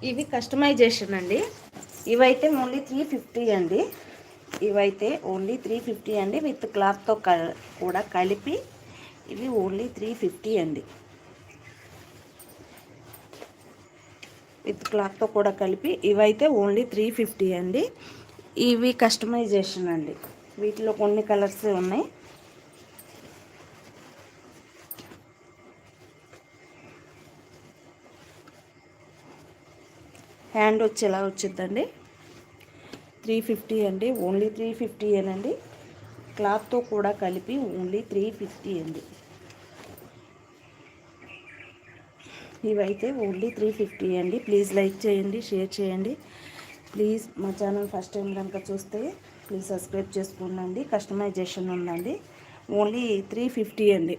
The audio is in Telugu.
ఇవి కస్టమైజేషన్ అండి. ఇవైతే ఓన్లీ 350 అండి. ఇవైతే ఓన్లీ 350 అండి. విత్ క్లాత్తో కూడా కలిపి ఇవి ఓన్లీ 350 అండి. విత్ క్లాత్తో కూడా కలిపి ఇవైతే ఓన్లీ 350 అండి. ఇవి కస్టమైజేషన్ అండి. వీటిలో కొన్ని కలర్స్ ఉన్నాయి. హ్యాండ్ వచ్చేలా వచ్చిందండి. 350 అండి. ఓన్లీ 350 ఏనండి. క్లాత్తో కూడా కలిపి ఓన్లీ 350 అండి. ఇవైతే ఓన్లీ 350 అండి. ప్లీజ్ లైక్ చేయండి, షేర్ చేయండి. ప్లీజ్ మా ఛానల్ ఫస్ట్ టైం కనుక చూస్తే ప్లీజ్ సబ్స్క్రైబ్ చేసుకోండి. కస్టమైజేషన్ ఉందండి. ఓన్లీ 350 అండి.